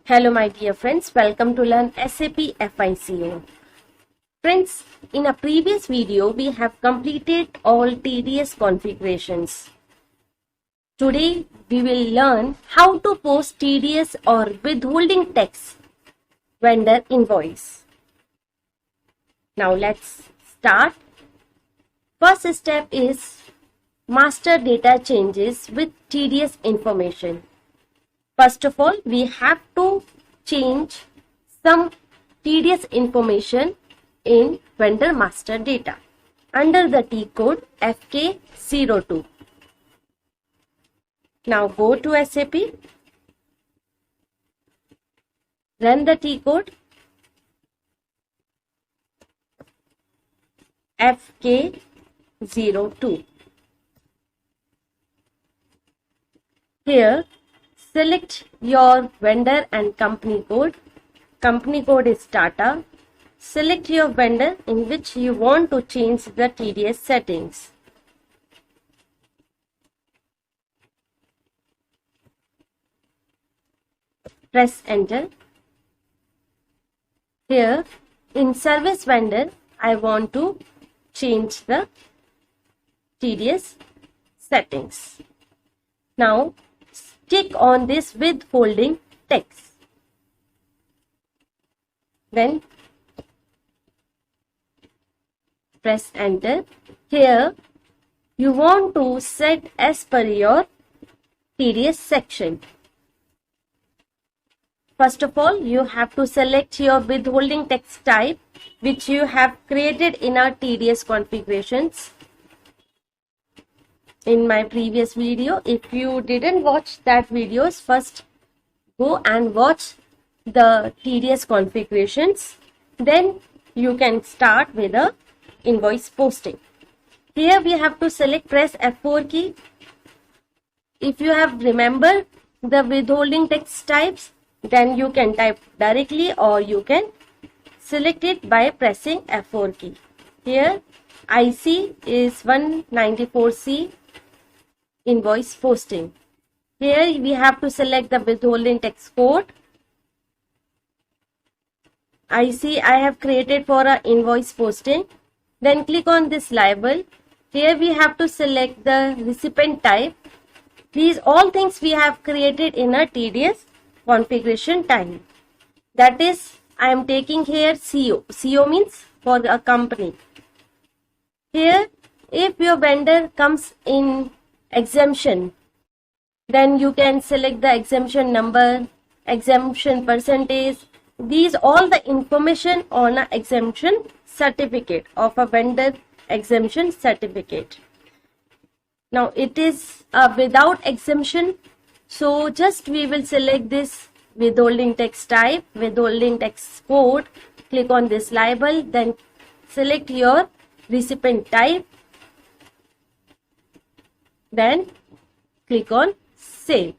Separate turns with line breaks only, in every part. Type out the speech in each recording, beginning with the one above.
Hello my dear friends, welcome to learn SAP FICO. Friends, in a previous video we have completed all TDS configurations. Today we will learn how to post TDS or withholding tax vendor invoice. Now let's start. First step is master data changes with TDS information. First of all, we have to change some TDS information in vendor master data under the T code FK02. Now go to SAP, run the T code FK02. Here, select your vendor and company code. Company code is Tata. Select your vendor in which you want to change the TDS settings. Press enter. Here in service vendor, I want to change the TDS settings. Now click on this withholding tax. Then press enter. Here you want to set as per your TDS section. First of all, you have to select your withholding tax type which you have created in our TDS configurations. In my previous video, if you didn't watch that videos, first go and watch the TDS configurations, then you can start with the invoice posting. Here we have to select, press F4 key. If you have remembered the withholding tax types, then you can type directly or you can select it by pressing F4 key. Here IC is 194C. Invoice posting. Here we have to select the withholding tax code. IC I have created for a invoice posting. Then click on this label. Here we have to select the recipient type. These all things we have created in a TDS configuration time. That is, I am taking here CO. CO means for a company. Here, if your vendor comes in exemption, then you can select the exemption number, exemption percentage. These all the information on a exemption certificate of a vendor exemption certificate. Now it is without exemption, so just we will select this withholding tax type, withholding tax code. Click on this label, then select your recipient type. Then click on save.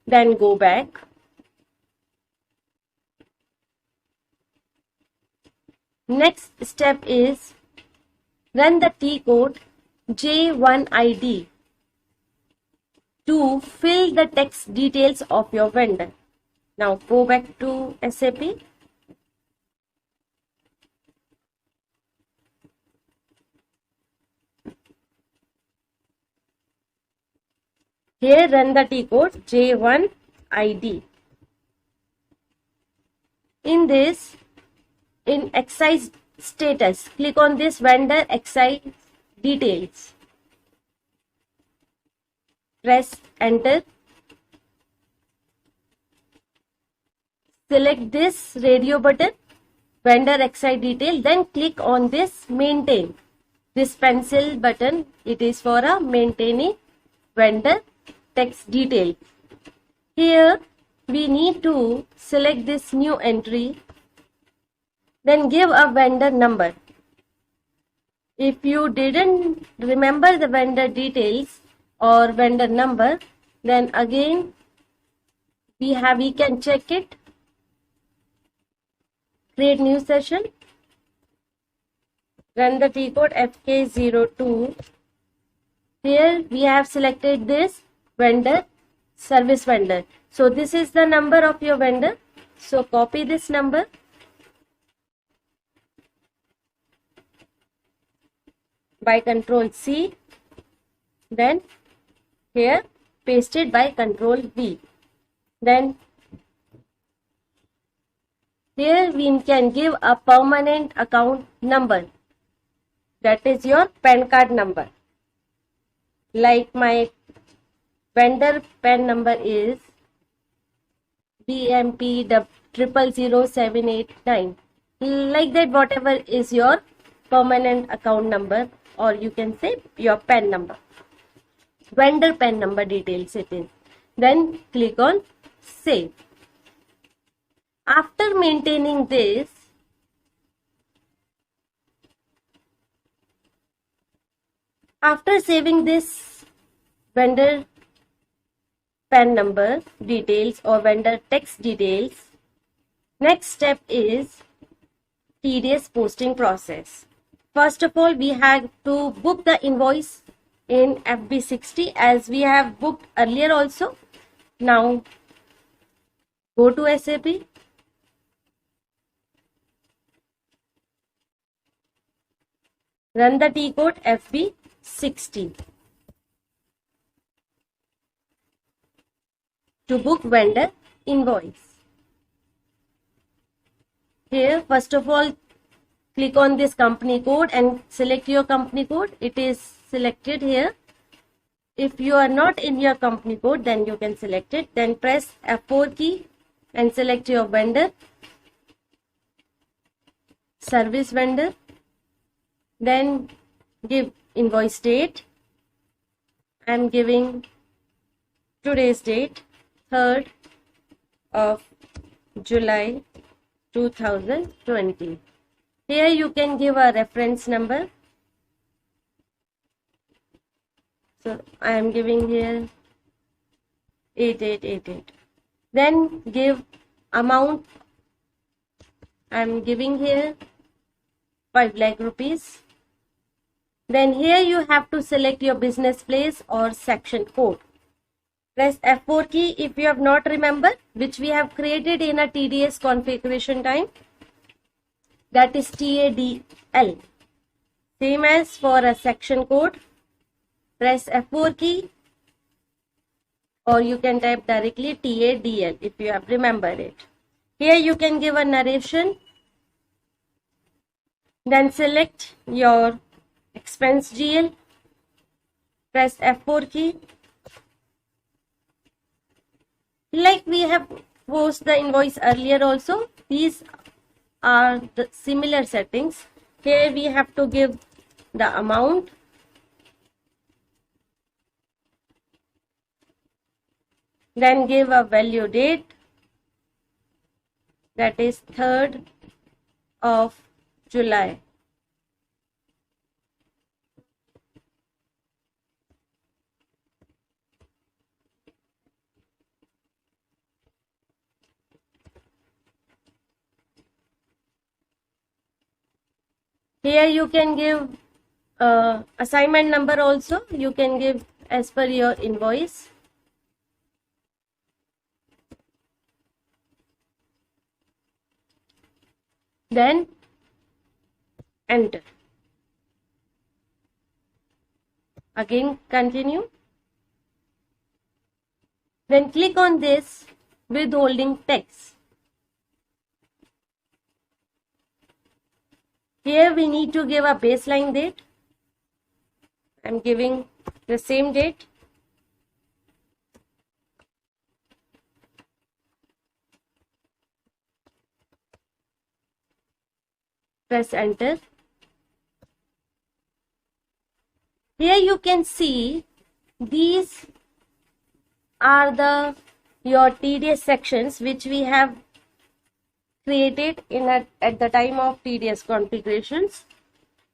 Then go back. Next step is run the T code J1ID to fill the tax details of your vendor. Now go back to SAP. Here run the T code J1ID. In this, in excise status, click on this vendor excise details. Press enter. Select this radio button, vendor excise detail, then click on this maintain. This pencil button, it is for a maintaining vendor tax detail. Here we need to select this new entry, then give a vendor number. If you didn't remember the vendor details or vendor number, then again we can check it. Create new session. Run the T code FK02. Here we have selected this vendor service vendor. So this is the number of your vendor. So copy this number. By Control C. Then here paste it by Control V. Then here we can give a permanent account number. That is your PAN card number. Like my vendor PAN number is BMP 000789. Like that, whatever is your permanent account number, or you can say your PAN number. Vendor PAN number details it is. Then click on Save. After maintaining this, after saving this vendor PAN number details or vendor text details, next step is TDS posting process. First of all, we have to book the invoice in FB60 as we have booked earlier also. Now go to SAP. Run the T code FB60 to book vendor invoice. Here, first of all, click on this company code and select your company code. It is selected here. If you are not in your company code, then you can select it. Then press F4 key and select your vendor, service vendor. Then give invoice date. I am giving today's date, 3rd of July 2020. Here you can give a reference number. So I am giving here 8888. Then give amount. I am giving here 5 lakh rupees. Then here you have to select your business place or section code. Press F4 key if you have not remembered, which we have created in a TDS configuration time. That is TADL. Same as for a section code. Press F4 key or you can type directly TADL if you have remembered it. Here you can give a narration. Then select your expense GL. Press F4 key. Like we have posted the invoice earlier also, these are the similar settings. Here we have to give the amount. Then give a value date. That is 3rd of July. Here you can give assignment number also. You can give as per your invoice. Then enter. Again continue. Then click on this withholding text. Here we need to give a baseline date. I am giving the same date. Press enter. Here you can see these are your TDS sections which we have created at the time of TDS configurations.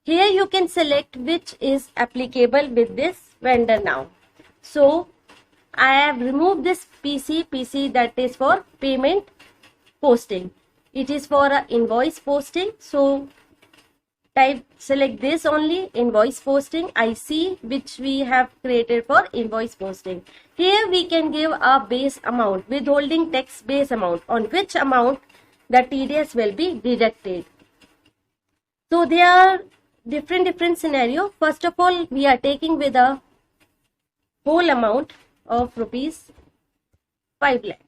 Here you can select which is applicable with this vendor now. So I have removed this PC that is for payment posting. It is for a invoice posting. So select this only, invoice posting, IC, which we have created for invoice posting. Here we can give a base amount, withholding tax base amount, on which amount the TDS will be deducted. So there are different scenario. First of all, we are taking with a whole amount of rupees 5 lakh,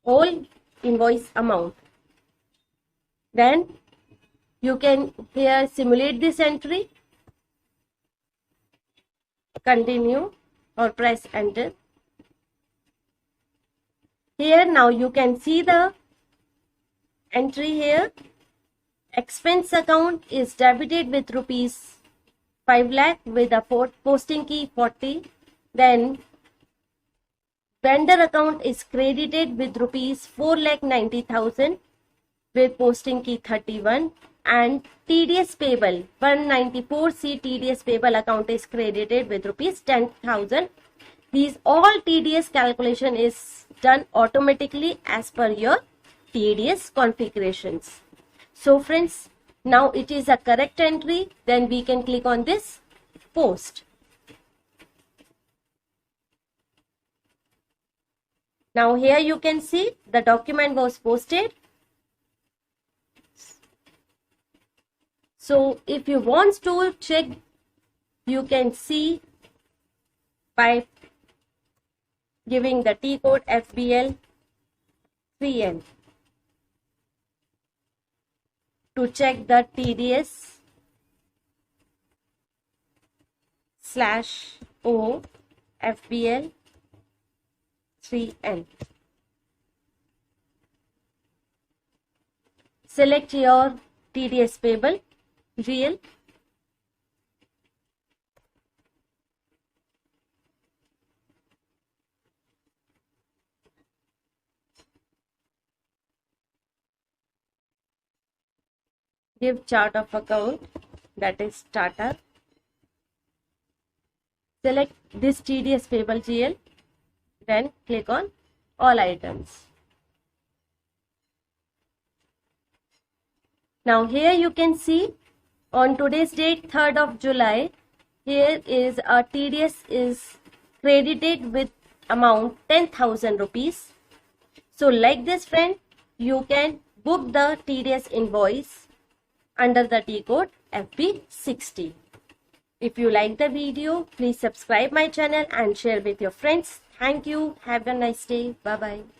whole invoice amount. Then you can here simulate this entry, continue or press enter. Here now you can see the entry here. Expense account is debited with rupees 5 lakh with a posting key 40. Then vendor account is credited with rupees 4,90,000 with posting key 31. And TDS payable 194C TDS payable account is credited with rupees 10,000. These all TDS calculation is done automatically as per your TDS configurations. So friends, now it is a correct entry. Then we can click on this post. Now here you can see the document was posted. So if you want to check, you can see by giving the T code FBL 3N to check the TDS /O FBL 3N. Select your TDS payable GL. Give chart of account, that is Tata. Select this TDS payable GL. Then click on all items. Now here you can see on today's date 3rd of July, here is a TDS is credited with amount 10,000 rupees. So like this friend, you can book the TDS invoice under the T code FB60. If you like the video, please subscribe my channel and share with your friends. Thank you. Have a nice day. Bye bye.